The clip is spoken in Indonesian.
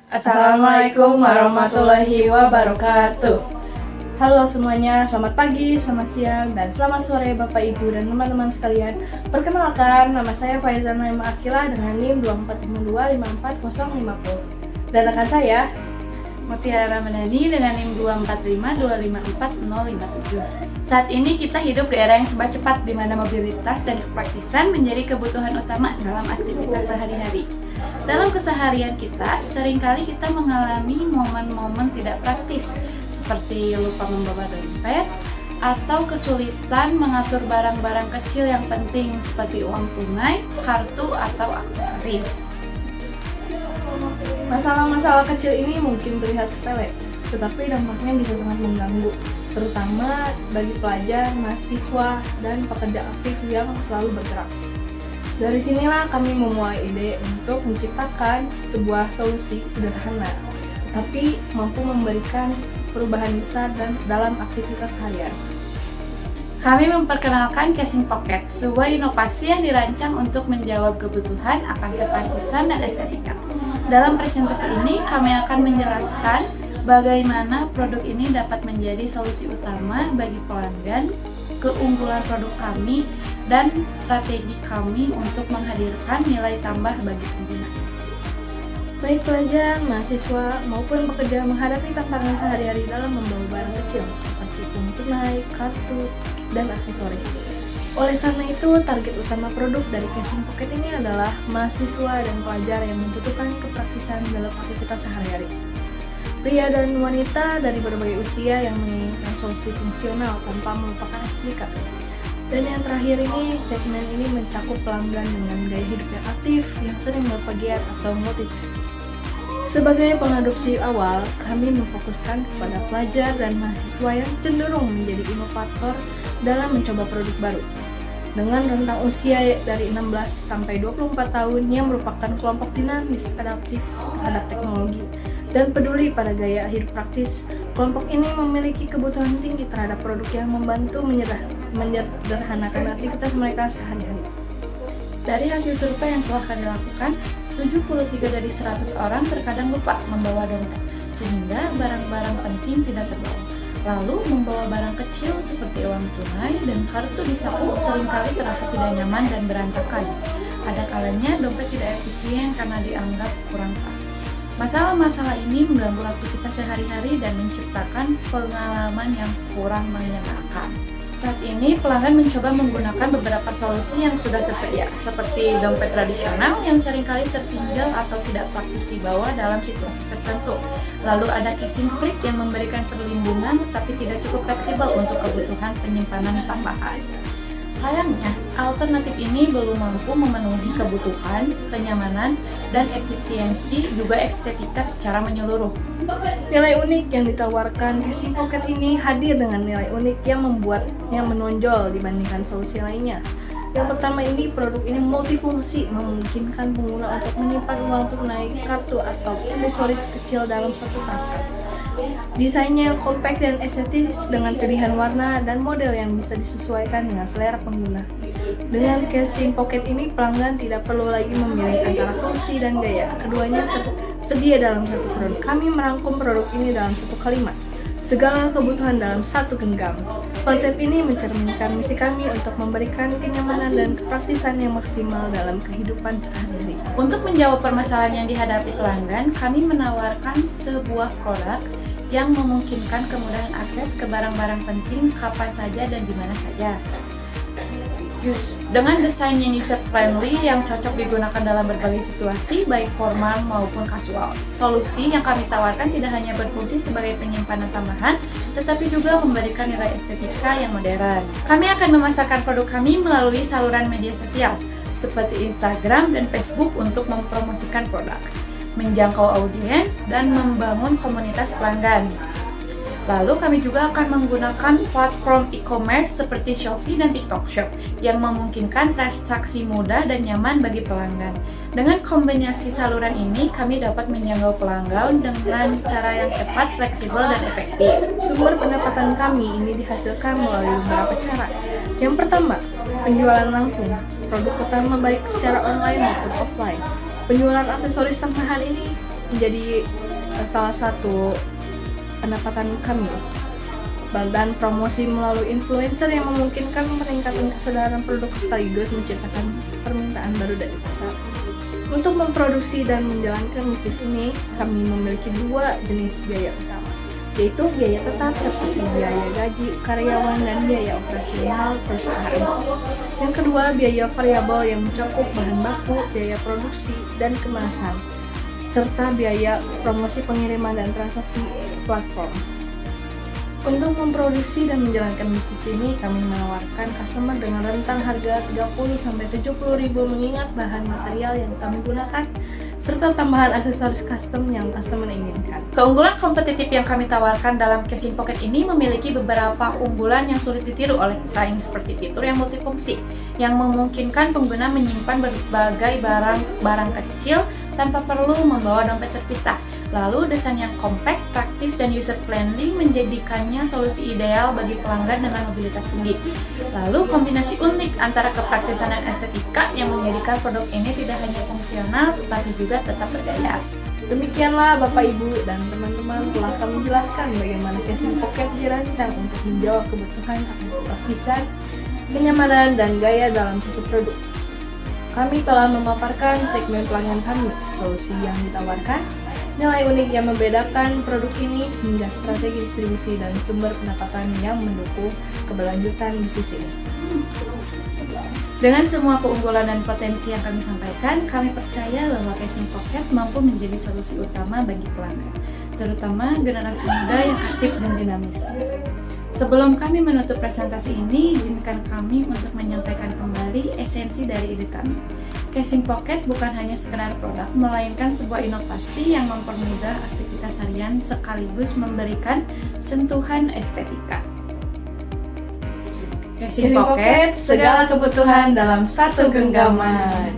Assalamualaikum warahmatullahi wabarakatuh. Halo semuanya, selamat pagi, selamat siang, dan selamat sore Bapak Ibu dan teman-teman sekalian. Perkenalkan, nama saya Faizal Naima Akila dengan NIM 24525440. Dan rekan saya Mutiara Ramadhani dengan NIM 2452544057. Saat ini kita hidup di era yang serba cepat di mana mobilitas dan kepraktisan menjadi kebutuhan utama dalam aktivitas sehari-hari. Dalam keseharian kita, seringkali kita mengalami momen-momen tidak praktis seperti lupa membawa dompet atau kesulitan mengatur barang-barang kecil yang penting seperti uang tunai, kartu, atau aksesoris. masalah-masalah kecil ini mungkin terlihat sepele, tetapi dampaknya bisa sangat mengganggu, terutama bagi pelajar, mahasiswa, dan pekerja aktif yang selalu bergerak. Dari sinilah kami memulai ide untuk menciptakan sebuah solusi sederhana, tetapi mampu memberikan perubahan besar dan dalam aktivitas harian. Kami memperkenalkan Casing Pocket, sebuah inovasi yang dirancang untuk menjawab kebutuhan akan kepraktisan dan estetika. Dalam presentasi ini, kami akan menjelaskan bagaimana produk ini dapat menjadi solusi utama bagi pelanggan, keunggulan produk kami, dan strategi kami untuk menghadirkan nilai tambah bagi pengguna. Baik pelajar, mahasiswa, maupun pekerja menghadapi tantangan sehari-hari dalam membawa barang kecil seperti uang tunai, kartu, dan aksesoris. Oleh karena itu, target utama produk dari Casing Pocket ini adalah mahasiswa dan pelajar yang membutuhkan kepraktisan dalam aktivitas sehari-hari. Pria dan wanita dari berbagai usia yang menginginkan solusi fungsional tanpa melupakan estetika. Dan yang terakhir ini, segmen ini mencakup pelanggan dengan gaya hidup yang aktif, yang sering berpergian atau multitasking. Sebagai pengadopsi awal, kami memfokuskan kepada pelajar dan mahasiswa yang cenderung menjadi inovator dalam mencoba produk baru. Dengan rentang usia dari 16 sampai 24 tahun yang merupakan kelompok dinamis, adaptif terhadap teknologi, dan peduli pada gaya hidup praktis, kelompok ini memiliki kebutuhan tinggi terhadap produk yang membantu menyederhanakan aktivitas mereka sehari-hari. Dari hasil survei yang telah kami lakukan, 73 dari 100 orang terkadang lupa membawa dompet, sehingga barang-barang penting tidak terbawa. Lalu, membawa barang kecil seperti uang tunai dan kartu di saku seringkali terasa tidak nyaman dan berantakan. Ada kalanya dompet tidak efisien karena dianggap kurang praktis. Masalah-masalah ini mengganggu aktivitas sehari-hari dan menciptakan pengalaman yang kurang menyenangkan. Saat ini, pelanggan mencoba menggunakan beberapa solusi yang sudah tersedia, seperti dompet tradisional yang seringkali tertinggal atau tidak praktis dibawa dalam situasi tertentu. Lalu ada casing clip yang memberikan perlindungan tetapi tidak cukup fleksibel untuk kebutuhan penyimpanan tambahan. Sayangnya, alternatif ini belum mampu memenuhi kebutuhan, kenyamanan, dan efisiensi juga estetika secara menyeluruh. Nilai unik yang ditawarkan Casing Pocket ini hadir dengan nilai unik yang membuatnya menonjol dibandingkan solusi lainnya. Yang pertama ini, produk ini multifungsi, memungkinkan pengguna untuk menyimpan uang tunai, kartu, atau aksesoris kecil dalam satu perangkat. Desainnya compact dan estetis dengan pilihan warna dan model yang bisa disesuaikan dengan selera pengguna. Dengan Casing Pocket ini, pelanggan tidak perlu lagi memilih antara fungsi dan gaya. Keduanya tersedia dalam satu produk. Kami merangkum produk ini dalam satu kalimat: segala kebutuhan dalam satu genggam. Konsep ini mencerminkan misi kami untuk memberikan kenyamanan dan kepraktisan yang maksimal dalam kehidupan sehari-hari. Untuk menjawab permasalahan yang dihadapi pelanggan, kami menawarkan sebuah produk yang memungkinkan kemudahan akses ke barang-barang penting kapan saja dan di mana saja. Dengan desain yang user-friendly yang cocok digunakan dalam berbagai situasi, baik formal maupun kasual. Solusi yang kami tawarkan tidak hanya berfungsi sebagai penyimpanan tambahan, tetapi juga memberikan nilai estetika yang modern. Kami akan memasarkan produk kami melalui saluran media sosial, seperti Instagram dan Facebook untuk mempromosikan produk, menjangkau audiens, dan membangun komunitas pelanggan. Lalu kami juga akan menggunakan platform e-commerce seperti Shopee dan TikTok Shop yang memungkinkan transaksi mudah dan nyaman bagi pelanggan. Dengan kombinasi saluran ini, kami dapat menjangkau pelanggan dengan cara yang cepat, fleksibel, dan efektif. Sumber pendapatan kami ini dihasilkan melalui beberapa cara. Yang pertama, penjualan langsung. Produk utama baik secara online maupun offline. Penjualan aksesoris tambahan ini menjadi salah satu pendapatan kami. Dan promosi melalui influencer yang memungkinkan peningkatan kesadaran produk sekaligus menciptakan permintaan baru dari pasar. Untuk memproduksi dan menjalankan bisnis ini, kami memiliki 2 jenis biaya utama, yaitu biaya tetap seperti biaya gaji karyawan dan biaya operasional perusahaan. Yang kedua, biaya variabel yang mencakup bahan baku, biaya produksi dan kemasan, serta biaya promosi pengiriman dan transaksi platform. Untuk memproduksi dan menjalankan bisnis ini, kami menawarkan customer dengan rentang harga 30-70 ribu mengingat bahan material yang kami gunakan, serta tambahan aksesoris custom yang customer inginkan. Keunggulan kompetitif yang kami tawarkan dalam casing pocket ini memiliki beberapa unggulan yang sulit ditiru oleh pesaing, seperti fitur yang multifungsi, yang memungkinkan pengguna menyimpan berbagai barang kecil tanpa perlu membawa dompet terpisah. Lalu desain yang compact, praktis, dan user-friendly menjadikannya solusi ideal bagi pelanggan dengan mobilitas tinggi. Lalu kombinasi unik antara kepraktisan dan estetika yang menjadikan produk ini tidak hanya fungsional tetapi juga tetap bergaya. Demikianlah Bapak Ibu dan teman-teman, telah kami jelaskan bagaimana casing pocket dirancang untuk menjawab kebutuhan akan kepraktisan, kenyamanan, dan gaya dalam satu produk. Kami telah memaparkan segmen pelanggan kami, solusi yang ditawarkan, nilai unik yang membedakan produk ini, hingga strategi distribusi dan sumber pendapatan yang mendukung keberlanjutan bisnis ini. Dengan semua keunggulan dan potensi yang kami sampaikan, kami percaya bahwa casing pocket mampu menjadi solusi utama bagi pelanggan, terutama generasi muda yang aktif dan dinamis. Sebelum kami menutup presentasi ini, izinkan kami untuk menyampaikan kembali esensi dari ide kami. Casing pocket bukan hanya sekedar produk, melainkan sebuah inovasi yang mempermudah aktivitas harian sekaligus memberikan sentuhan estetika. Casing pocket, segala kebutuhan dalam satu genggaman.